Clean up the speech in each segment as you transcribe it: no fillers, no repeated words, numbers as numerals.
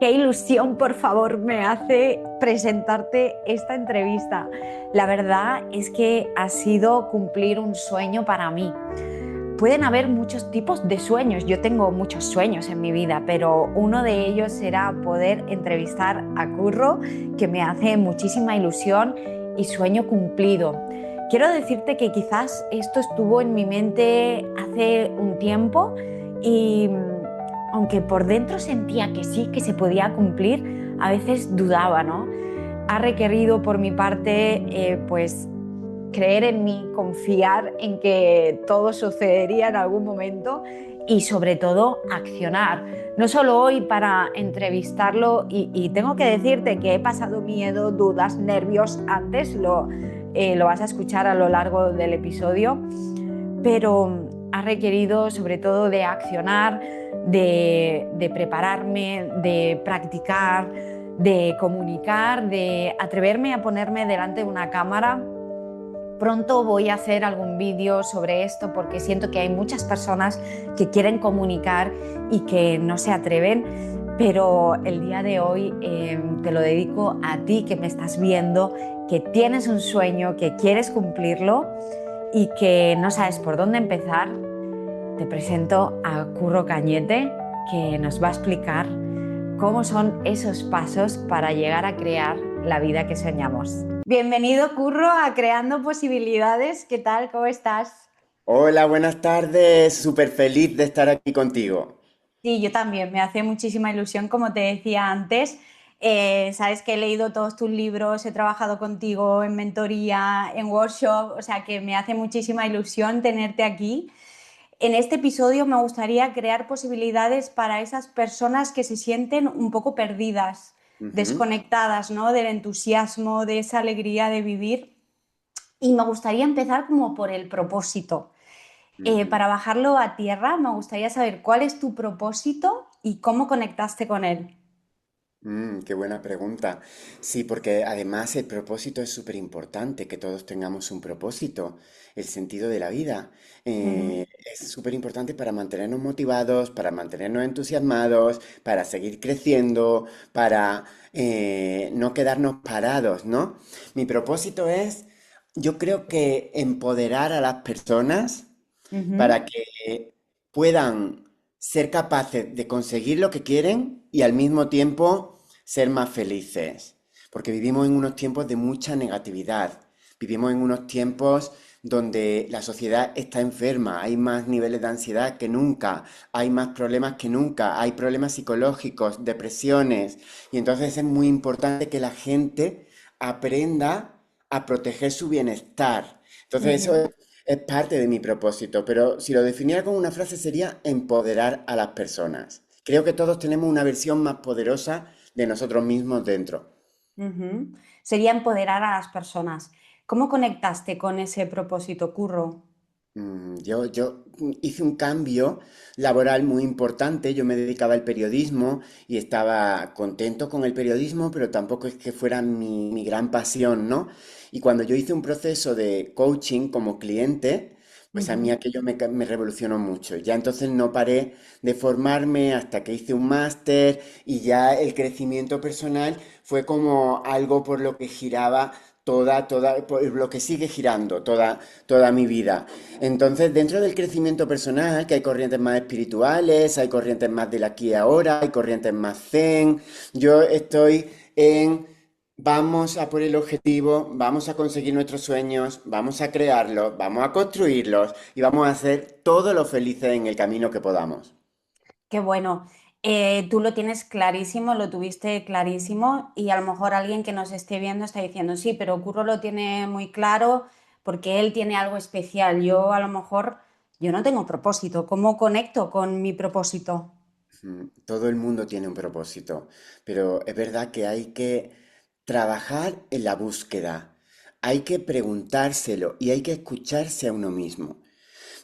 Qué ilusión, por favor, me hace presentarte esta entrevista. La verdad es que ha sido cumplir un sueño para mí. Pueden haber muchos tipos de sueños. Yo tengo muchos sueños en mi vida, pero uno de ellos será poder entrevistar a Curro, que me hace muchísima ilusión y sueño cumplido. Quiero decirte que quizás esto estuvo en mi mente hace un tiempo y aunque por dentro sentía que sí, que se podía cumplir, a veces dudaba, ¿no? Ha requerido por mi parte, pues, creer en mí, confiar en que todo sucedería en algún momento y sobre todo accionar. No solo hoy para entrevistarlo y tengo que decirte que he pasado miedo, dudas, nervios antes, lo vas a escuchar a lo largo del episodio, pero ha requerido sobre todo de accionar, de prepararme, de practicar, de comunicar, de atreverme a ponerme delante de una cámara. Pronto voy a hacer algún vídeo sobre esto porque siento que hay muchas personas que quieren comunicar y que no se atreven, pero el día de hoy te lo dedico a ti que me estás viendo, que tienes un sueño, que quieres cumplirlo y que no sabes por dónde empezar. Te presento a Curro Cañete, que nos va a explicar cómo son esos pasos para llegar a crear la vida que soñamos. Bienvenido, Curro, a Creando Posibilidades. ¿Qué tal? ¿Cómo estás? Hola, buenas tardes. Súper feliz de estar aquí contigo. Sí, yo también. Me hace muchísima ilusión, como te decía antes. Sabes que he leído todos tus libros, he trabajado contigo en mentoría, en workshop, o sea que me hace muchísima ilusión tenerte aquí. En este episodio me gustaría crear posibilidades para esas personas que se sienten un poco perdidas, Ujú, desconectadas, ¿no? Del entusiasmo, de esa alegría de vivir. Y me gustaría empezar como por el propósito. ujú. Para bajarlo a tierra, me gustaría saber cuál es tu propósito y cómo conectaste con él. Qué buena pregunta. Sí, porque además el propósito es súper importante, que todos tengamos un propósito, el sentido de la vida. Ujú. Es súper importante para mantenernos motivados, para mantenernos entusiasmados, para seguir creciendo, para no quedarnos parados, ¿no? Mi propósito es, yo creo que empoderar a las personas Ujú. para que puedan ser capaces de conseguir lo que quieren y al mismo tiempo ser más felices. Porque vivimos en unos tiempos de mucha negatividad, vivimos en unos tiempos donde la sociedad está enferma, hay más niveles de ansiedad que nunca, hay más problemas que nunca, hay problemas psicológicos, depresiones, y entonces es muy importante que la gente aprenda a proteger su bienestar. Entonces eso Ujú. es parte de mi propósito, pero si lo definiera con una frase sería empoderar a las personas. Creo que todos tenemos una versión más poderosa de nosotros mismos dentro. Ujú. Sería empoderar a las personas. ¿Cómo conectaste con ese propósito, Curro? Yo hice un cambio laboral muy importante. Yo me dedicaba al periodismo y estaba contento con el periodismo, pero tampoco es que fuera mi gran pasión, ¿no? Y cuando yo hice un proceso de coaching como cliente, pues a mí Ujú. aquello me revolucionó mucho. Ya entonces no paré de formarme hasta que hice un máster y ya el crecimiento personal fue como algo por lo que giraba por lo que sigue girando toda mi vida. Entonces, dentro del crecimiento personal, que hay corrientes más espirituales, hay corrientes más del aquí y ahora, hay corrientes más zen, yo estoy en vamos a por el objetivo, vamos a conseguir nuestros sueños, vamos a crearlos, vamos a construirlos y vamos a ser todos los felices en el camino que podamos. Qué bueno. Tú lo tienes clarísimo, lo tuviste clarísimo y a lo mejor alguien que nos esté viendo está diciendo, sí, pero Curro lo tiene muy claro porque él tiene algo especial. Yo a lo mejor, yo no tengo propósito. ¿Cómo conecto con mi propósito? Todo el mundo tiene un propósito, pero es verdad que hay que trabajar en la búsqueda, hay que preguntárselo y hay que escucharse a uno mismo.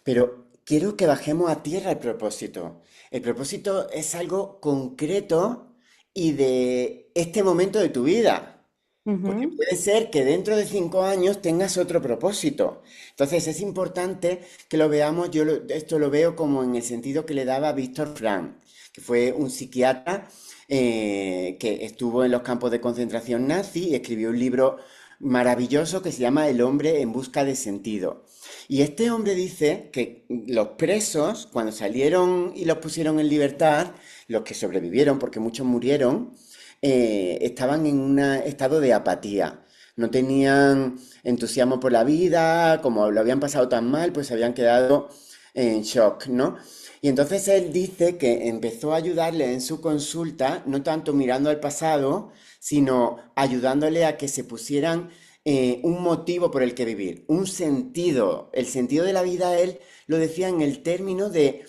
Pero quiero que bajemos a tierra el propósito. El propósito es algo concreto y de este momento de tu vida. Porque Ujú. puede ser que dentro de 5 años tengas otro propósito. Entonces es importante que lo veamos, esto lo veo como en el sentido que le daba Víctor Frank, que fue un psiquiatra que estuvo en los campos de concentración nazi y escribió un libro maravilloso que se llama El hombre en busca de sentido. Y este hombre dice que los presos, cuando salieron y los pusieron en libertad, los que sobrevivieron, porque muchos murieron, estaban en un estado de apatía. No tenían entusiasmo por la vida, como lo habían pasado tan mal, pues se habían quedado en shock, ¿no? Y entonces él dice que empezó a ayudarle en su consulta, no tanto mirando al pasado, sino ayudándole a que se pusieran un motivo por el que vivir, un sentido. El sentido de la vida, él lo decía en el término de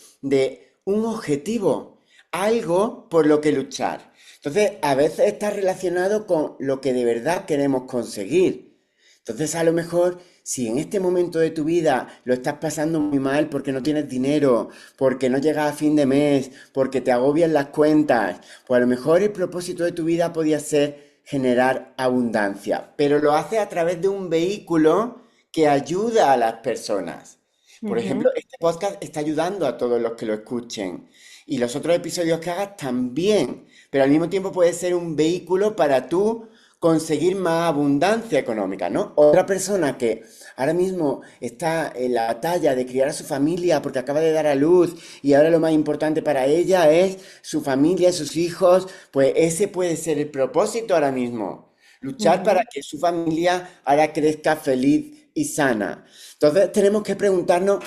un objetivo, algo por lo que luchar. Entonces, a veces está relacionado con lo que de verdad queremos conseguir. Entonces, a lo mejor, si en este momento de tu vida lo estás pasando muy mal porque no tienes dinero, porque no llegas a fin de mes, porque te agobian las cuentas, pues a lo mejor el propósito de tu vida podía ser generar abundancia, pero lo hace a través de un vehículo que ayuda a las personas. Por Ujú. ejemplo, este podcast está ayudando a todos los que lo escuchen. Y los otros episodios que hagas también, pero al mismo tiempo puede ser un vehículo para tú conseguir más abundancia económica, ¿no? Otra persona que ahora mismo está en la batalla de criar a su familia porque acaba de dar a luz y ahora lo más importante para ella es su familia, sus hijos, pues ese puede ser el propósito ahora mismo. Luchar para Ujú. que su familia ahora crezca feliz y sana. Entonces tenemos que preguntarnos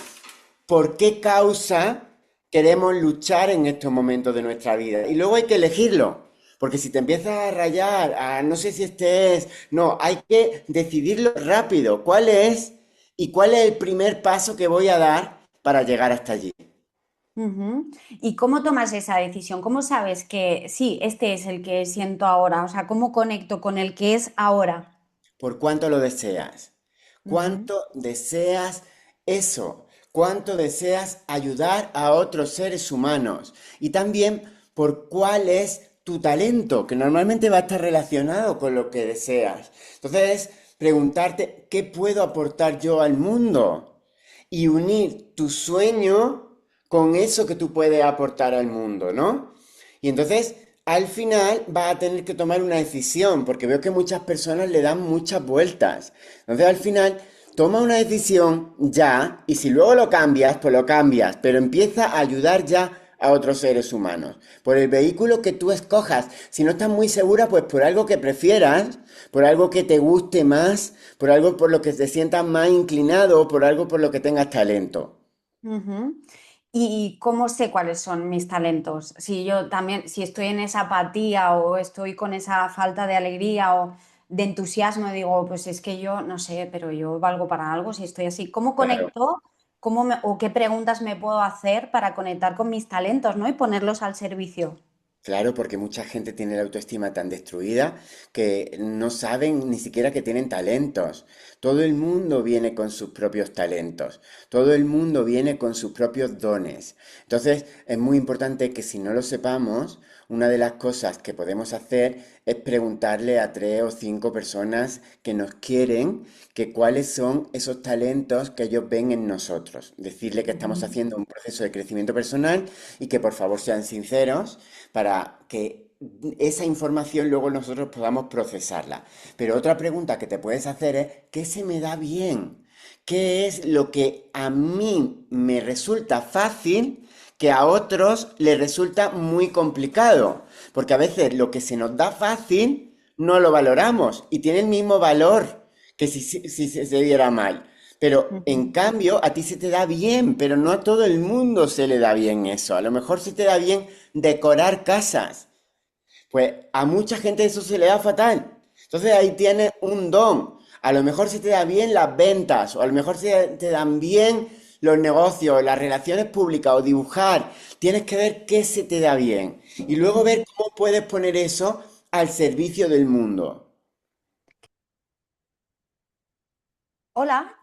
por qué causa queremos luchar en estos momentos de nuestra vida. Y luego hay que elegirlo. Porque si te empiezas a rayar, no sé si este es, no, hay que decidirlo rápido. ¿Cuál es y cuál es el primer paso que voy a dar para llegar hasta allí? Ujú. ¿Y cómo tomas esa decisión? ¿Cómo sabes que sí, este es el que siento ahora? O sea, ¿cómo conecto con el que es ahora? ¿Por cuánto lo deseas? Ujú. ¿Cuánto deseas eso? ¿Cuánto deseas ayudar a otros seres humanos? Y también por cuál es tu talento, que normalmente va a estar relacionado con lo que deseas. Entonces, preguntarte, ¿qué puedo aportar yo al mundo? Y unir tu sueño con eso que tú puedes aportar al mundo, ¿no? Y entonces, al final, vas a tener que tomar una decisión, porque veo que muchas personas le dan muchas vueltas. Entonces, al final, toma una decisión ya, y si luego lo cambias, pues lo cambias, pero empieza a ayudar ya a otros seres humanos. Por el vehículo que tú escojas. Si no estás muy segura, pues por algo que prefieras, por algo que te guste más, por algo por lo que te sientas más inclinado, por algo por lo que tengas talento. Ujú. ¿Y cómo sé cuáles son mis talentos? Si yo también, si estoy en esa apatía o estoy con esa falta de alegría o de entusiasmo, digo, pues es que yo no sé, pero yo valgo para algo si estoy así. ¿Cómo Claro. conecto? O qué preguntas me puedo hacer para conectar con mis talentos, ¿no? Y ponerlos al servicio. Claro, porque mucha gente tiene la autoestima tan destruida que no saben ni siquiera que tienen talentos. Todo el mundo viene con sus propios talentos, todo el mundo viene con sus propios dones. Entonces, es muy importante que si no lo sepamos, una de las cosas que podemos hacer es preguntarle a 3 o 5 personas que nos quieren que cuáles son esos talentos que ellos ven en nosotros. Decirle que estamos Ujú. haciendo un proceso de crecimiento personal y que por favor sean sinceros para que esa información luego nosotros podamos procesarla. Pero otra pregunta que te puedes hacer es, ¿qué se me da bien? ¿Qué es lo que a mí me resulta fácil que a otros les resulta muy complicado? Porque a veces lo que se nos da fácil no lo valoramos y tiene el mismo valor que si se diera mal. Pero en Ujú. cambio, a ti se te da bien, pero no a todo el mundo se le da bien eso. A lo mejor se te da bien decorar casas. Pues a mucha gente eso se le da fatal. Entonces ahí tienes un don. A lo mejor se te da bien las ventas, o a lo mejor se te dan bien los negocios, las relaciones públicas o dibujar. Tienes que ver qué se te da bien y luego ver Ujú. cómo puedes poner eso al servicio del mundo. Hola,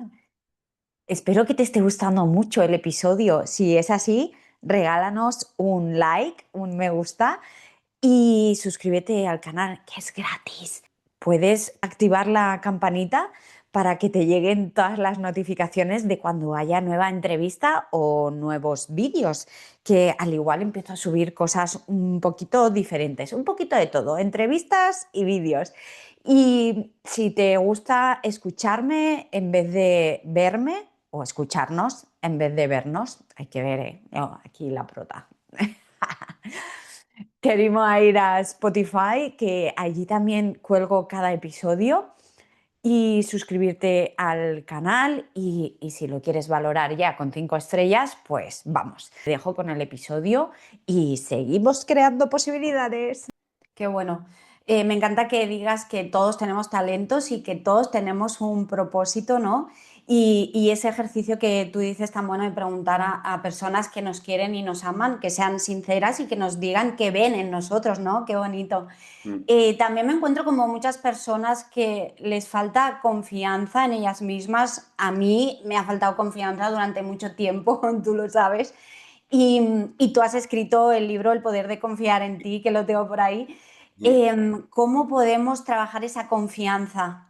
espero que te esté gustando mucho el episodio. Si es así, regálanos un like, un me gusta y suscríbete al canal, que es gratis. Puedes activar la campanita para que te lleguen todas las notificaciones de cuando haya nueva entrevista o nuevos vídeos, que al igual empiezo a subir cosas un poquito diferentes, un poquito de todo, entrevistas y vídeos. Y si te gusta escucharme en vez de verme, o escucharnos en vez de vernos, hay que ver, yo, aquí la prota. Te animo a ir a Spotify, que allí también cuelgo cada episodio, y suscribirte al canal y si lo quieres valorar ya con 5 estrellas, pues vamos. Te dejo con el episodio y seguimos creando posibilidades. Qué bueno. Me encanta que digas que todos tenemos talentos y que todos tenemos un propósito, ¿no? Y ese ejercicio que tú dices tan bueno de preguntar a personas que nos quieren y nos aman, que sean sinceras y que nos digan qué ven en nosotros, ¿no? Qué bonito. Mm. También me encuentro como muchas personas que les falta confianza en ellas mismas. A mí me ha faltado confianza durante mucho tiempo, tú lo sabes. Y tú has escrito el libro El poder de confiar en ti, que lo tengo por ahí. Mm. ¿Cómo podemos trabajar esa confianza?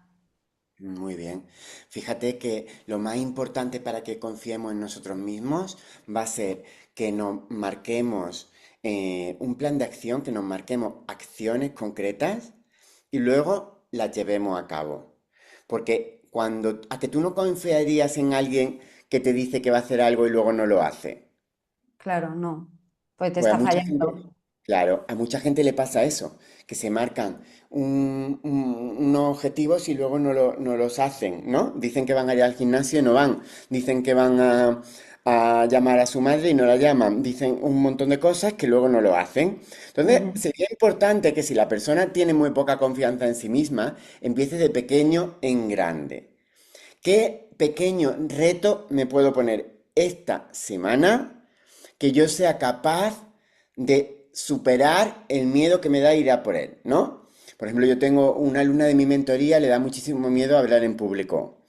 Muy bien. Fíjate que lo más importante para que confiemos en nosotros mismos va a ser que nos marquemos un plan de acción, que nos marquemos acciones concretas y luego las llevemos a cabo. Porque a que tú no confiarías en alguien que te dice que va a hacer algo y luego no lo hace. Claro, no, pues te Pues a está mucha gente, fallando. claro, a mucha gente le pasa eso, que se marcan unos objetivos y luego no los hacen, ¿no? Dicen que van a ir al gimnasio y no van, dicen que van a llamar a su madre y no la llaman, dicen un montón de cosas que luego no lo hacen. Entonces, Ujú. sería importante que si la persona tiene muy poca confianza en sí misma, empiece de pequeño en grande. ¿Qué pequeño reto me puedo poner esta semana que yo sea capaz de superar el miedo que me da ir a por él, ¿no? Por ejemplo, yo tengo una alumna de mi mentoría, le da muchísimo miedo hablar en público.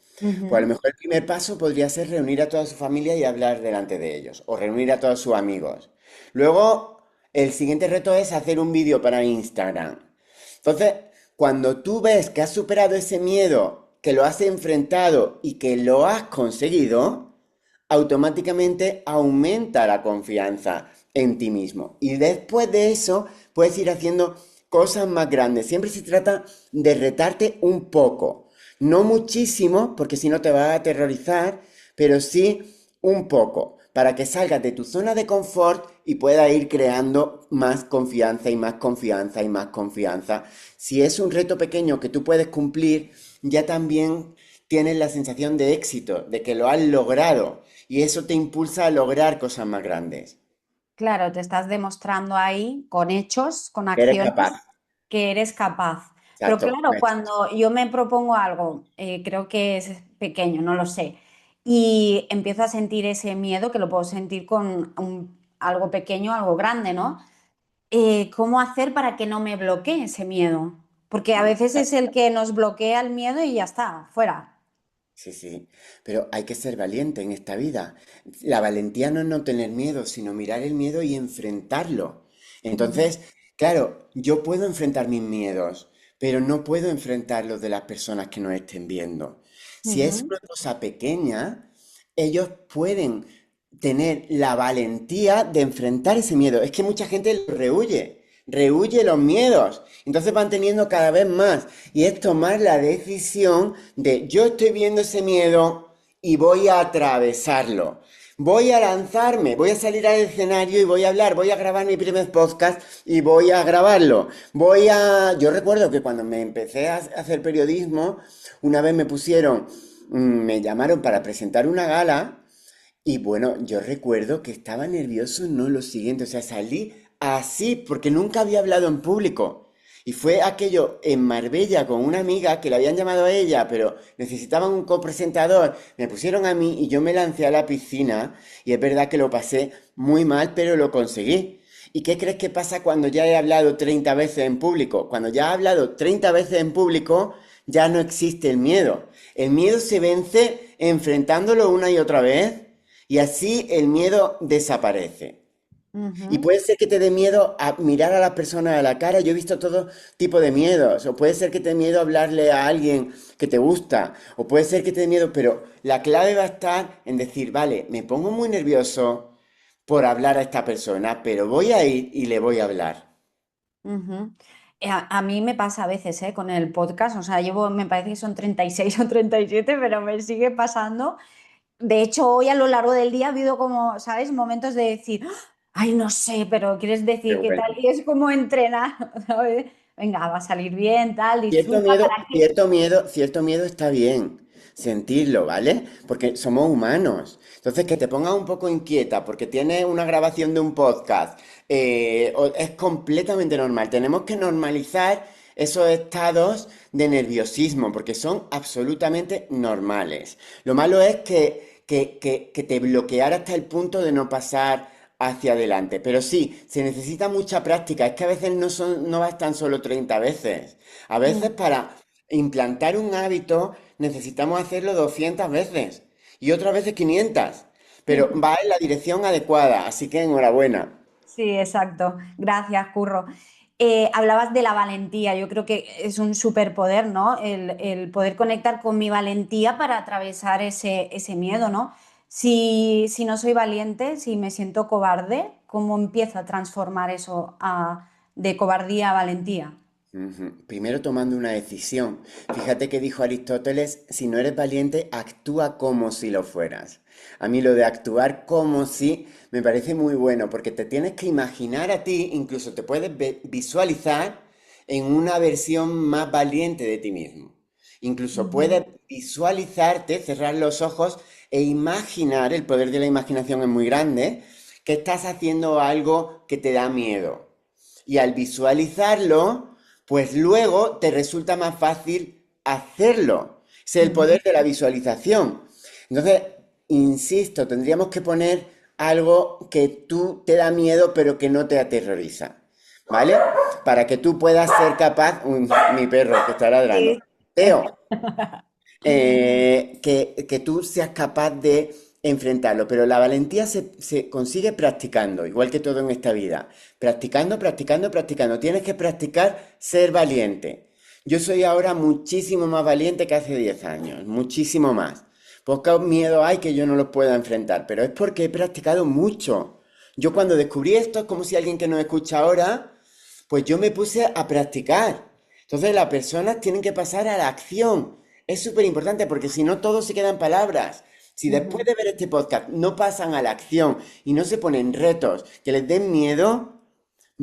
Pues a lo Ujú. mejor el primer paso podría ser reunir a toda su familia y hablar delante de ellos, o reunir a todos sus amigos. Luego, el siguiente reto es hacer un vídeo para Instagram. Entonces, cuando tú ves que has superado ese miedo, que lo has enfrentado y que lo has conseguido, automáticamente aumenta la confianza en ti mismo. Y después de eso, puedes ir haciendo cosas más grandes. Siempre se trata de retarte un poco. No muchísimo, porque si no te va a aterrorizar, pero sí un poco, para que salgas de tu zona de confort y puedas ir creando más confianza y más confianza y más confianza. Si es un reto pequeño que tú puedes cumplir, ya también tienes la sensación de éxito, de que lo has logrado, y eso te impulsa a lograr cosas más grandes. Claro, te estás demostrando ahí con hechos, con Eres capaz. acciones, que eres capaz. Pero Exacto. claro, cuando yo me propongo algo, creo que es pequeño, no lo sé, y empiezo a sentir ese miedo, que lo puedo sentir con algo pequeño, algo grande, ¿no? ¿Cómo hacer para que no me bloquee ese miedo? Porque a veces es el que nos bloquea el miedo y ya está, fuera. Sí, sí, pero hay que ser valiente en esta vida. La valentía no es no tener miedo, sino mirar el miedo y enfrentarlo. Ujú, Entonces, claro, yo puedo enfrentar mis miedos, pero no puedo enfrentar los de las personas que nos estén viendo. Si es ujú. una cosa pequeña, ellos pueden tener la valentía de enfrentar ese miedo. Es que mucha gente lo rehuye los miedos. Entonces van teniendo cada vez más. Y es tomar la decisión de yo estoy viendo ese miedo y voy a atravesarlo. Voy a lanzarme, voy a salir al escenario y voy a hablar, voy a grabar mi primer podcast y voy a grabarlo. Yo recuerdo que cuando me empecé a hacer periodismo, una vez me llamaron para presentar una gala y bueno, yo recuerdo que estaba nervioso, no lo siguiente, o sea, salí así porque nunca había hablado en público. Y fue aquello en Marbella con una amiga que la habían llamado a ella, pero necesitaban un copresentador. Me pusieron a mí y yo me lancé a la piscina y es verdad que lo pasé muy mal, pero lo conseguí. ¿Y qué crees que pasa cuando ya he hablado 30 veces en público? Cuando ya he hablado 30 veces en público, ya no existe el miedo. El miedo se vence enfrentándolo una y otra vez y así el miedo desaparece. Y Ujú. puede ser que te dé miedo a mirar a las personas a la cara. Yo he visto todo tipo de miedos. O puede ser que te dé miedo hablarle a alguien que te gusta. O puede ser que te dé miedo, pero la clave va a estar en decir, vale, me pongo muy nervioso por hablar a esta persona, pero voy a ir y le voy a hablar. Ujú. A mí me pasa a veces, con el podcast, o sea, llevo, me parece que son 36 o 37, pero me sigue pasando. De hecho, hoy a lo largo del día ha habido como, ¿sabes? Momentos de decir, ay, no sé, pero quieres Qué decir qué tal, bueno. y es como entrenar, ¿sabes? Venga, va a salir bien, tal, Cierto disfruta miedo, para que... cierto miedo está bien sentirlo, ¿vale? Porque somos humanos. Entonces, que te pongas un poco inquieta porque tienes una grabación de un podcast, es completamente normal. Tenemos que normalizar esos estados de nerviosismo porque son absolutamente normales. Lo malo es que te bloqueara hasta el punto de no pasar hacia adelante. Pero sí, se necesita mucha práctica. Es que a veces no bastan solo 30 veces. A veces Mm, para implantar un hábito necesitamos hacerlo 200 veces y otras veces 500, pero mm. va en la dirección adecuada, así que enhorabuena. Sí, exacto. Gracias, Curro. Hablabas de la valentía. Yo creo que es un superpoder, ¿no? El poder conectar con mi valentía para atravesar ese miedo, ¿no? Si no soy valiente, si me siento cobarde, ¿cómo empiezo a transformar eso de cobardía a valentía? Ujú. Primero tomando una decisión. Fíjate que dijo Aristóteles, si no eres valiente, actúa como si lo fueras. A mí lo de actuar como si me parece muy bueno, porque te tienes que imaginar a ti, incluso te puedes visualizar en una versión más valiente de ti mismo. Incluso Ujú, puedes visualizarte, cerrar los ojos e imaginar, el poder de la imaginación es muy grande, que estás haciendo algo que te da miedo. Y al visualizarlo, pues luego te resulta más fácil hacerlo. Ese es el ujú. poder de la visualización. Entonces, insisto, tendríamos que poner algo que tú te da miedo pero que no te aterroriza. ¿Vale? Para que tú puedas ser capaz... Uy, mi perro que está ladrando. Sí. Teo, que tú seas capaz de enfrentarlo, pero la valentía se consigue practicando, igual que todo en esta vida. Practicando, practicando, practicando. Tienes que practicar ser valiente. Yo soy ahora muchísimo más valiente que hace 10 años, muchísimo más. Poco miedo hay que yo no los pueda enfrentar, pero es porque he practicado mucho. Yo cuando descubrí esto, es como si alguien que nos escucha ahora, pues yo me puse a practicar. Entonces las personas tienen que pasar a la acción. Es súper importante porque si no todo se queda en palabras. Si después Ujú. de ver este podcast no pasan a la acción y no se ponen retos que les den miedo,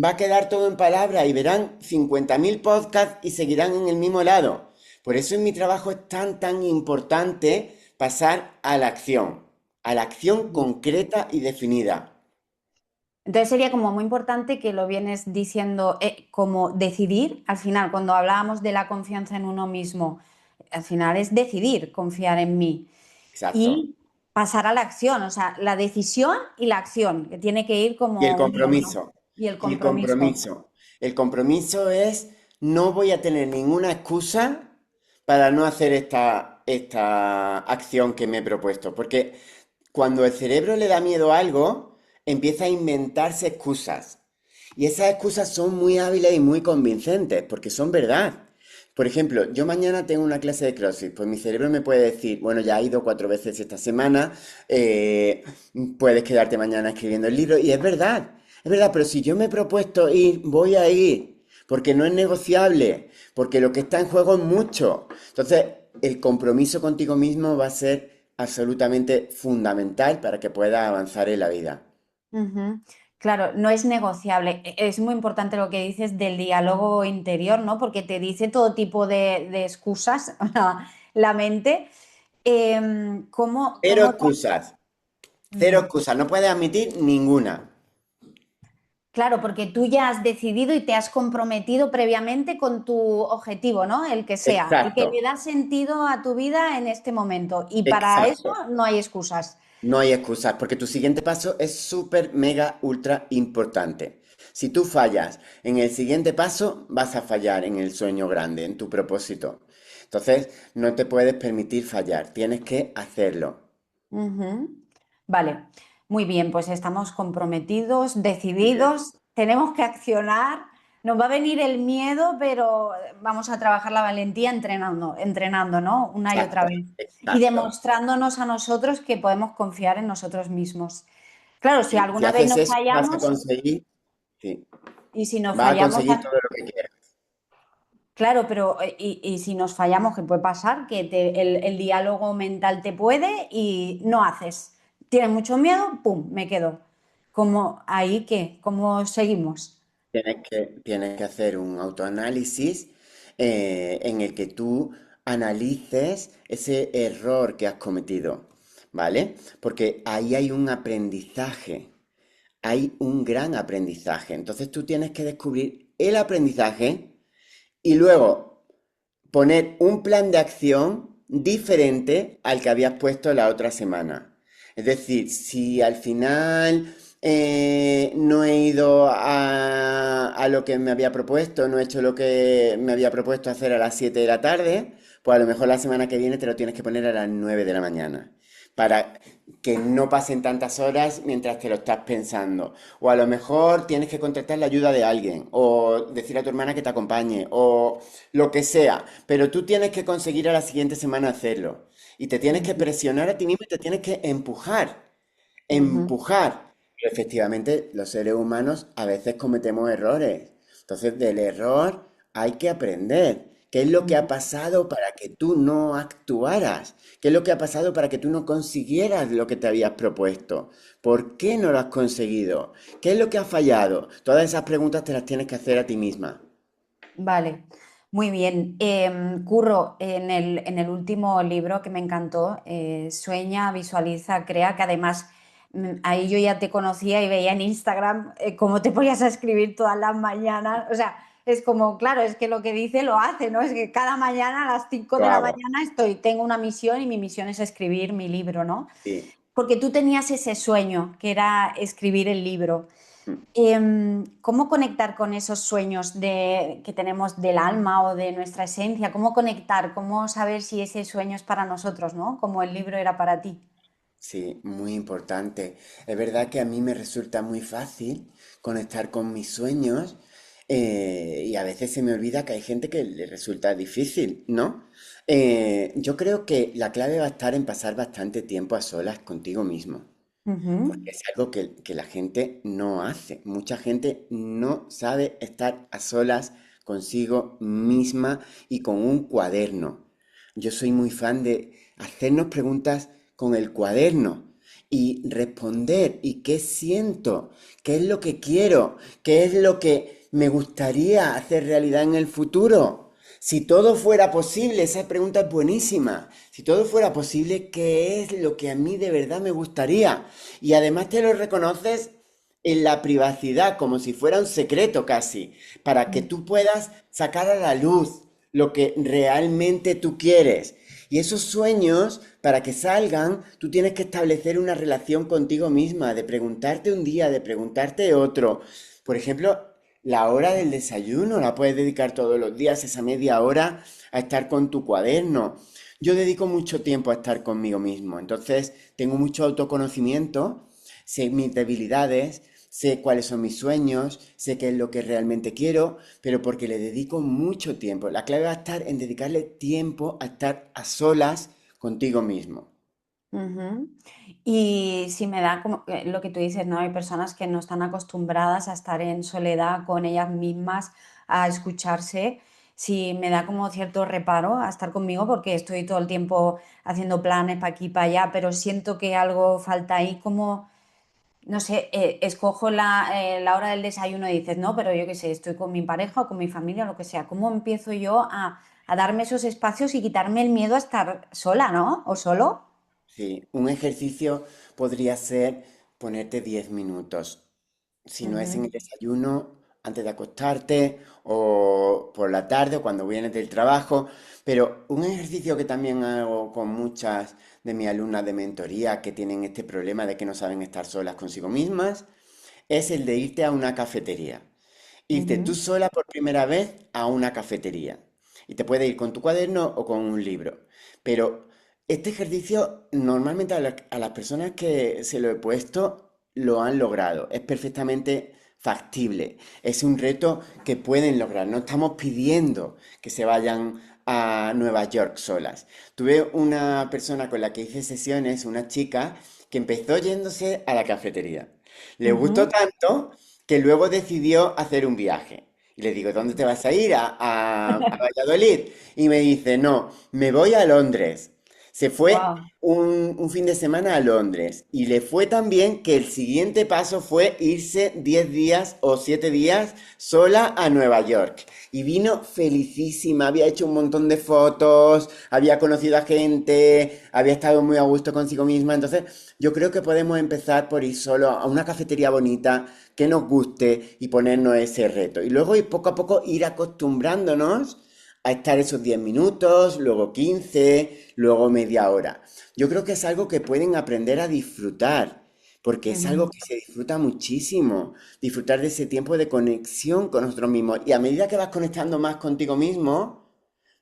va a quedar todo en palabras y verán 50.000 podcasts y seguirán en el mismo lado. Por eso en mi trabajo es tan importante pasar a la acción concreta y definida. Entonces sería como muy importante que lo vienes diciendo, como decidir, al final, cuando hablábamos de la confianza en uno mismo, al final es decidir confiar en mí Exacto. y pasar a la acción, o sea, la decisión y la acción, que tiene que ir Y el como unido, ¿no? compromiso. Y el Y el compromiso. compromiso. El compromiso es no voy a tener ninguna excusa para no hacer esta acción que me he propuesto. Porque cuando el cerebro le da miedo a algo, empieza a inventarse excusas. Y esas excusas son muy hábiles y muy convincentes, porque son verdad. Por ejemplo, yo mañana tengo una clase de CrossFit, pues mi cerebro me puede decir, bueno, ya he ido 4 veces esta semana, eh, puedes quedarte mañana escribiendo el libro, y es verdad, pero si yo me he propuesto ir, voy a ir, porque no es negociable, porque lo que está en juego es mucho. Entonces, el compromiso contigo mismo va a ser absolutamente fundamental para que puedas avanzar en la vida. Ujú. Claro, no es negociable. Es muy importante lo que dices del diálogo interior, ¿no? Porque te dice todo tipo de excusas la mente. Cero ¿Cómo excusas, cero Ujú. excusas, no puedes admitir ninguna. Claro, porque tú ya has decidido y te has comprometido previamente con tu objetivo, ¿no? El que sea, el que Exacto, le da sentido a tu vida en este momento. Y para eso exacto. no hay excusas. No hay excusas, porque tu siguiente paso es súper, mega, ultra importante. Si tú fallas en el siguiente paso, vas a fallar en el sueño grande, en tu propósito. Entonces, no te puedes permitir fallar, tienes que hacerlo. Ujú. Vale. Muy bien, pues estamos comprometidos, Bien. decididos, tenemos que accionar. Nos va a venir el miedo, pero vamos a trabajar la valentía entrenando, entrenando, ¿no? Una y otra Exacto, vez. Y exacto. demostrándonos a nosotros que podemos confiar en nosotros mismos. Claro, si Sí, si alguna vez haces nos eso, vas a fallamos, conseguir, sí, y si nos vas a fallamos, conseguir todo lo que quieras. claro, pero y si nos fallamos, ¿qué puede pasar? Que el diálogo mental te puede y no haces. Tienes mucho miedo, ¡pum! Me quedo. ¿Cómo ahí qué? ¿Cómo seguimos? Tienes que hacer un autoanálisis en el que tú analices ese error que has cometido, ¿vale? Porque ahí hay un aprendizaje, hay un gran aprendizaje. Entonces tú tienes que descubrir el aprendizaje y luego poner un plan de acción diferente al que habías puesto la otra semana. Es decir, si al final no he ido a lo que me había propuesto, no he hecho lo que me había propuesto hacer a las 7 de la tarde, pues a lo mejor la semana que viene te lo tienes que poner a las 9 de la mañana. Para que no pasen tantas horas mientras te lo estás pensando. O a lo mejor tienes que contratar la ayuda de alguien, o decir a tu hermana que te acompañe, o lo que sea, pero tú tienes que conseguir a la siguiente semana hacerlo. Y te tienes que Ujú, presionar a ti mismo y te tienes que empujar, ujú, empujar. Pero efectivamente, los seres humanos a veces cometemos errores. Entonces, del error hay que aprender. ¿Qué es lo que ha ujú. pasado para que tú no actuaras? ¿Qué es lo que ha pasado para que tú no consiguieras lo que te habías propuesto? ¿Por qué no lo has conseguido? ¿Qué es lo que ha fallado? Todas esas preguntas te las tienes que hacer a ti misma. Vale, muy bien. Curro, en el último libro que me encantó, Sueña, visualiza, crea, que además ahí yo ya te conocía y veía en Instagram cómo te ponías a escribir todas las mañanas. O sea, es como, claro, es que lo que dice lo hace, ¿no? Es que cada mañana a las 5 Lo de la hago. mañana tengo una misión y mi misión es escribir mi libro, ¿no? Sí. Porque tú tenías ese sueño, que era escribir el libro. ¿Cómo conectar con esos sueños que tenemos del alma o de nuestra esencia? ¿Cómo conectar? ¿Cómo saber si ese sueño es para nosotros, ¿no? Como el libro era para ti. Sí, muy importante. Es verdad que a mí me resulta muy fácil conectar con mis sueños y a veces se me olvida que hay gente que le resulta difícil, ¿no? Yo creo que la clave va a estar en pasar bastante tiempo a solas contigo mismo, porque Ujú, es algo que la gente no hace. Mucha gente no sabe estar a solas consigo misma y con un cuaderno. Yo soy muy fan de hacernos preguntas con el cuaderno y responder y qué siento, qué es lo que quiero, qué es lo que me gustaría hacer realidad en el futuro. Si todo fuera posible, esa pregunta es buenísima. Si todo fuera posible, ¿qué es lo que a mí de verdad me gustaría? Y además te lo reconoces en la privacidad, como si fuera un secreto casi, para que tú puedas sacar a la luz lo que realmente tú quieres. Y esos sueños, para que salgan, tú tienes que establecer una relación contigo misma, de preguntarte un día, de preguntarte otro. Por ejemplo, la hora del desayuno la puedes dedicar todos los días, esa media hora, a estar con tu cuaderno. Yo dedico mucho tiempo a estar conmigo mismo, entonces tengo mucho autoconocimiento, sé mis debilidades, sé cuáles son mis sueños, sé qué es lo que realmente quiero, pero porque le dedico mucho tiempo. La clave va a estar en dedicarle tiempo a estar a solas contigo mismo. ujú. Y si me da como lo que tú dices, ¿no? Hay personas que no están acostumbradas a estar en soledad con ellas mismas, a escucharse. Si me da como cierto reparo a estar conmigo porque estoy todo el tiempo haciendo planes para aquí, para allá, pero siento que algo falta ahí, como no sé, escojo la hora del desayuno y dices, no, pero yo qué sé, estoy con mi pareja o con mi familia o lo que sea. ¿Cómo empiezo yo a darme esos espacios y quitarme el miedo a estar sola, ¿no? ¿O solo? Sí, un ejercicio podría ser ponerte 10 minutos. Si no es en el Ujú, desayuno, antes de acostarte o por la tarde o cuando vienes del trabajo. Pero un ejercicio que también hago con muchas de mis alumnas de mentoría que tienen este problema de que no saben estar solas consigo mismas, es el de irte a una cafetería. Irte tú ujú, sola por primera vez a una cafetería. Y te puedes ir con tu cuaderno o con un libro. Pero este ejercicio normalmente a las personas que se lo he puesto lo han logrado. Es perfectamente factible. Es un reto que pueden lograr. No estamos pidiendo que se vayan a Nueva York solas. Tuve una persona con la que hice sesiones, una chica, que empezó yéndose a la cafetería. Le gustó Ujú. tanto que luego decidió hacer un viaje. Y le digo, ¿dónde te vas a ir? ¿A Valladolid? Y me dice, no, me voy a Londres. Se fue Wow. un fin de semana a Londres y le fue tan bien que el siguiente paso fue irse 10 días o 7 días sola a Nueva York. Y vino felicísima, había hecho un montón de fotos, había conocido a gente, había estado muy a gusto consigo misma. Entonces, yo creo que podemos empezar por ir solo a una cafetería bonita que nos guste y ponernos ese reto. Y luego ir poco a poco ir acostumbrándonos a estar esos 10 minutos, luego 15, luego media hora. Yo creo que es algo que pueden aprender a disfrutar, porque es algo Ujú. que se disfruta muchísimo, disfrutar de ese tiempo de conexión con nosotros mismos. Y a medida que vas conectando más contigo mismo,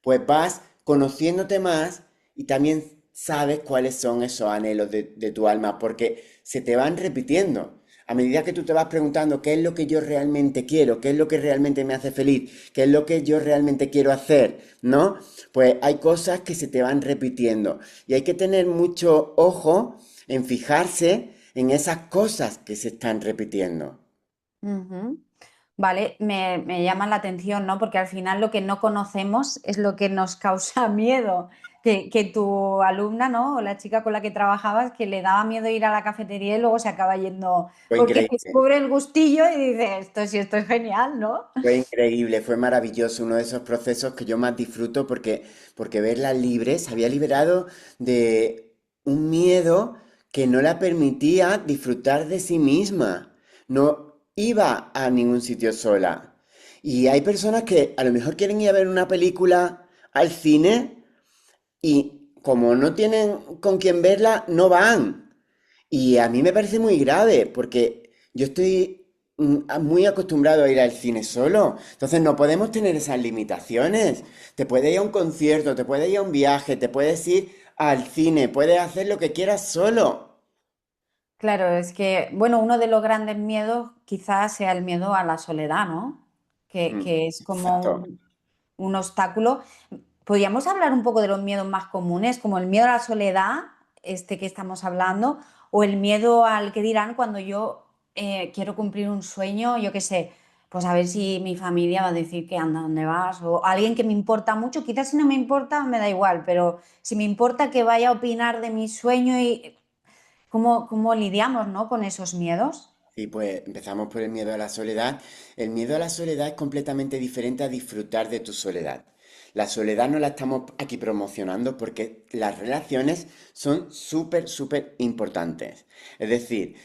pues vas conociéndote más y también sabes cuáles son esos anhelos de tu alma, porque se te van repitiendo. A medida que tú te vas preguntando qué es lo que yo realmente quiero, qué es lo que realmente me hace feliz, qué es lo que yo realmente quiero hacer, ¿no? Pues hay cosas que se te van repitiendo y hay que tener mucho ojo en fijarse en esas cosas que se están repitiendo. Ujú. Vale, me llama la atención, ¿no? Porque al final lo que no conocemos es lo que nos causa miedo. Que tu alumna, ¿no? O la chica con la que trabajabas, que le daba miedo ir a la cafetería y luego se acaba yendo, Fue porque increíble. descubre el gustillo y dice, esto sí, esto es genial, ¿no? Fue increíble, fue maravilloso, uno de esos procesos que yo más disfruto porque verla libre se había liberado de un miedo que no la permitía disfrutar de sí misma. No iba a ningún sitio sola. Y hay personas que a lo mejor quieren ir a ver una película al cine y como no tienen con quién verla, no van. Y a mí me parece muy grave porque yo estoy muy acostumbrado a ir al cine solo. Entonces no podemos tener esas limitaciones. Te puedes ir a un concierto, te puedes ir a un viaje, te puedes ir al cine, puedes hacer lo que quieras solo. Claro, es que, bueno, uno de los grandes miedos quizás sea el miedo a la soledad, ¿no? Que es como Exacto. un obstáculo. Podríamos hablar un poco de los miedos más comunes, como el miedo a la soledad, este que estamos hablando, o el miedo al que dirán cuando yo quiero cumplir un sueño, yo qué sé, pues a ver si mi familia va a decir que anda, ¿dónde vas? O alguien que me importa mucho, quizás si no me importa me da igual, pero si me importa que vaya a opinar de mi sueño y cómo lidiamos, ¿no? Con esos miedos. Y pues empezamos por el miedo a la soledad. El miedo a la soledad es completamente diferente a disfrutar de tu soledad. La soledad no la estamos aquí promocionando porque las relaciones son súper, súper importantes. Es decir,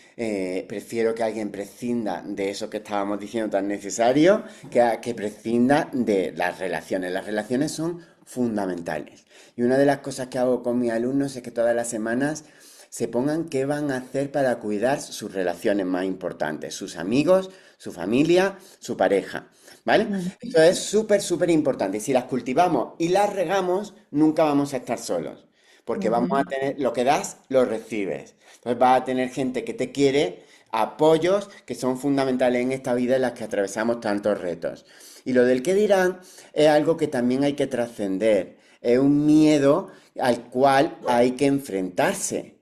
prefiero que alguien prescinda de eso que estábamos diciendo tan necesario que prescinda de las relaciones. Las relaciones son fundamentales. Y una de las cosas que hago con mis alumnos es que todas las semanas se pongan qué van a hacer para cuidar sus relaciones más importantes, sus amigos, su familia, su pareja, ¿vale? Ujú. Esto es súper, súper importante. Si las cultivamos y las regamos, nunca vamos a estar solos, porque vamos a Ujú. tener, lo que das, lo recibes. Entonces vas a tener gente que te quiere, apoyos que son fundamentales en esta vida en la que atravesamos tantos retos. Y lo del qué dirán es algo que también hay que trascender. Es un miedo al cual hay que enfrentarse.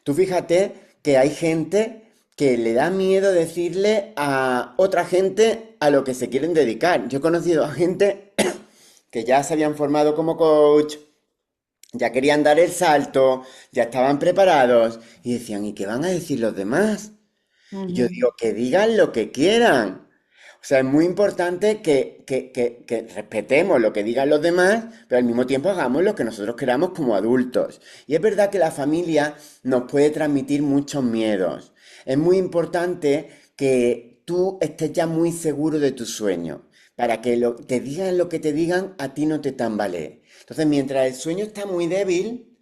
Tú fíjate que hay gente que le da miedo decirle a otra gente a lo que se quieren dedicar. Yo he conocido a gente que ya se habían formado como coach, ya querían dar el salto, ya estaban preparados y decían, ¿y qué van a decir los demás? Y yo Ujú. digo, que digan lo que quieran. O sea, es muy importante que respetemos lo que digan los demás, pero al mismo tiempo hagamos lo que nosotros queramos como adultos. Y es verdad que la familia nos puede transmitir muchos miedos. Es muy importante que tú estés ya muy seguro de tu sueño, para que te digan lo que te digan, a ti no te tambalee. Entonces, mientras el sueño está muy débil,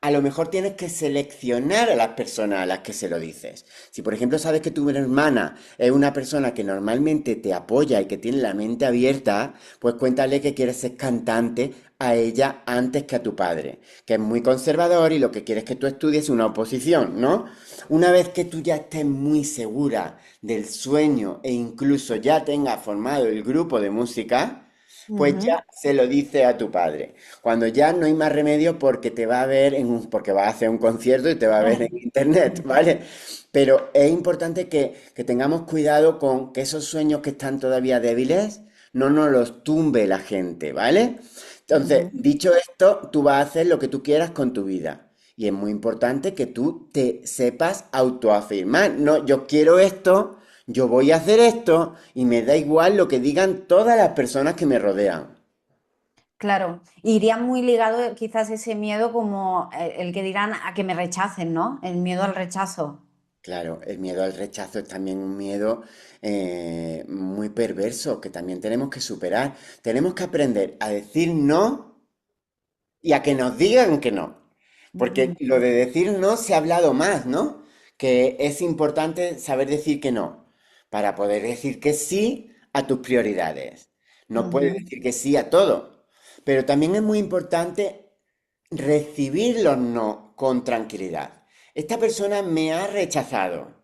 a lo mejor tienes que seleccionar a las personas a las que se lo dices. Si, por ejemplo, sabes que tu hermana es una persona que normalmente te apoya y que tiene la mente abierta, pues cuéntale que quieres ser cantante a ella antes que a tu padre, que es muy conservador y lo que quiere es que tú estudies una oposición, ¿no? Una vez que tú ya estés muy segura del sueño e incluso ya tengas formado el grupo de música, pues Ujú. ya se lo dice a tu padre. Cuando ya no hay más remedio porque te va a ver porque va a hacer un concierto y te va a ver en internet, ¿vale? Pero es importante que tengamos cuidado con que esos sueños que están todavía débiles no nos los tumbe la gente, ¿vale? Entonces, Ujú. dicho esto, tú vas a hacer lo que tú quieras con tu vida. Y es muy importante que tú te sepas autoafirmar. No, yo quiero esto, yo voy a hacer esto y me da igual lo que digan todas las personas que me rodean. Claro, iría muy ligado quizás ese miedo como el que dirán a que me rechacen, ¿no? El miedo al rechazo. Claro, el miedo al rechazo es también un miedo muy perverso que también tenemos que superar. Tenemos que aprender a decir no y a que nos digan que no. Porque Ujú, lo de decir no se ha hablado más, ¿no? Que es importante saber decir que no para poder decir que sí a tus prioridades. No puedes ujú, decir que sí a todo. Pero también es muy importante recibir los no con tranquilidad. Esta persona me ha rechazado.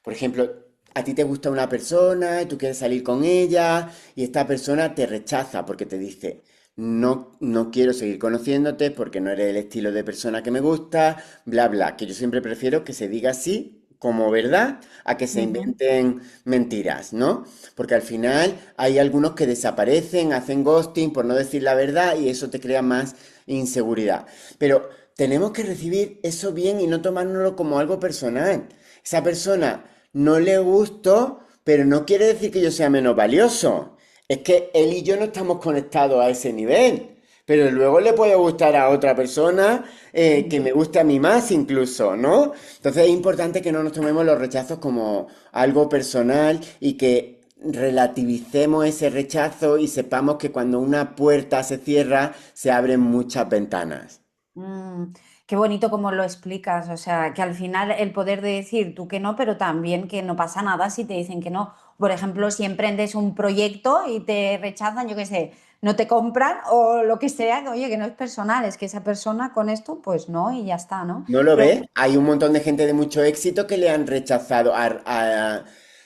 Por ejemplo, a ti te gusta una persona y tú quieres salir con ella y esta persona te rechaza porque te dice, no, no quiero seguir conociéndote porque no eres el estilo de persona que me gusta, bla, bla, que yo siempre prefiero que se diga así como verdad a que se ujú. inventen mentiras, ¿no? Porque al final hay algunos que desaparecen, hacen ghosting por no decir la verdad y eso te crea más inseguridad. Pero tenemos que recibir eso bien y no tomárnoslo como algo personal. Esa persona no le gusto, pero no quiere decir que yo sea menos valioso. Es que él y yo no estamos conectados a ese nivel. Pero luego le puede gustar a otra persona que me guste a mí más incluso, ¿no? Entonces es importante que no nos tomemos los rechazos como algo personal y que relativicemos ese rechazo y sepamos que cuando una puerta se cierra, se abren muchas ventanas. Mm, qué bonito como lo explicas, o sea, que al final el poder de decir tú que no, pero también que no pasa nada si te dicen que no. Por ejemplo, si emprendes un proyecto y te rechazan, yo qué sé, no te compran o lo que sea, que oye, que no es personal, es que esa persona con esto, pues no, y ya está, ¿no? ¿No lo Pero, ves? Hay un montón de gente de mucho éxito que le han rechazado.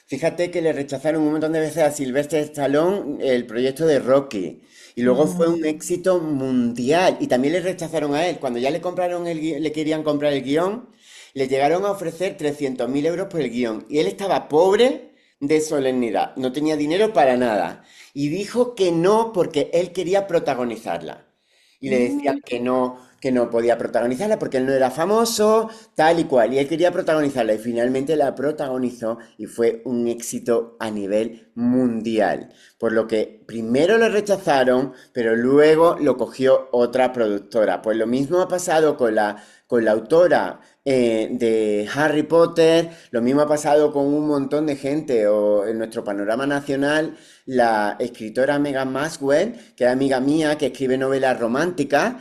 Fíjate que le rechazaron un montón de veces a Sylvester Stallone el proyecto de Rocky. Y luego fue ujú, un éxito mundial. Y también le rechazaron a él. Cuando ya le compraron le querían comprar el guión, le llegaron a ofrecer 300.000 euros por el guión. Y él estaba pobre de solemnidad. No tenía dinero para nada. Y dijo que no porque él quería protagonizarla y le decían mm, que no podía protagonizarla porque él no era famoso, tal y cual, y él quería protagonizarla y finalmente la protagonizó y fue un éxito a nivel mundial, por lo que primero lo rechazaron, pero luego lo cogió otra productora. Pues lo mismo ha pasado con la autora de Harry Potter, lo mismo ha pasado con un montón de gente, o en nuestro panorama nacional, la escritora Megan Maxwell, que es amiga mía, que escribe novelas románticas,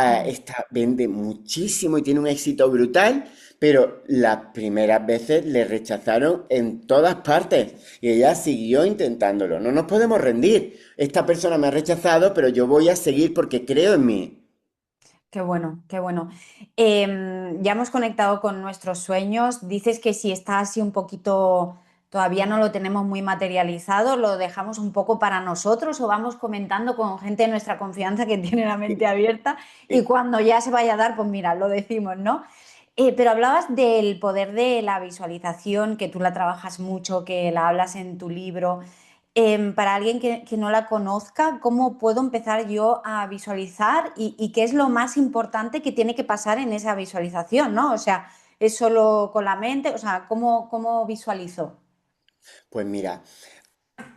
mm. esta vende muchísimo y tiene un éxito brutal, pero las primeras veces le rechazaron en todas partes y ella siguió intentándolo. No nos podemos rendir. Esta persona me ha rechazado, pero yo voy a seguir porque creo en mí. Qué bueno, qué bueno. Ya hemos conectado con nuestros sueños. Dices que si está así un poquito, todavía no lo tenemos muy materializado, lo dejamos un poco para nosotros o vamos comentando con gente de nuestra confianza que tiene la mente abierta y cuando ya se vaya a dar, pues mira, lo decimos, ¿no? Pero hablabas del poder de la visualización, que tú la trabajas mucho, que la hablas en tu libro. Para alguien que no la conozca, ¿cómo puedo empezar yo a visualizar y qué es lo más importante que tiene que pasar en esa visualización, ¿no? O sea, ¿es solo con la mente? O sea, ¿cómo visualizo? Pues mira,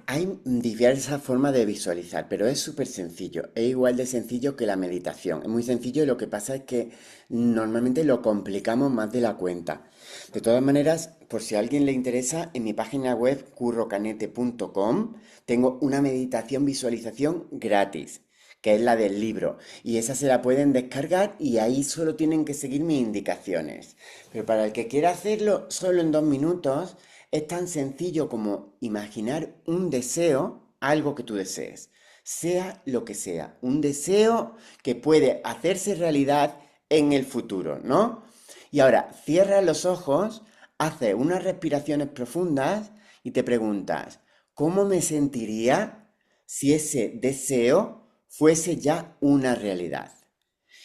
hay diversas formas de visualizar, pero es súper sencillo. Es igual de sencillo que la meditación. Es muy sencillo y lo que pasa es que normalmente lo complicamos más de la cuenta. De todas maneras, por si a alguien le interesa, en mi página web currocanete.com tengo una meditación visualización gratis que es la del libro. Y esa se la pueden descargar y ahí solo tienen que seguir mis indicaciones. Pero para el que quiera hacerlo solo en 2 minutos, es tan sencillo como imaginar un deseo, algo que tú desees, sea lo que sea, un deseo que puede hacerse realidad en el futuro, ¿no? Y ahora cierras los ojos, haces unas respiraciones profundas y te preguntas, ¿cómo me sentiría si ese deseo fuese ya una realidad?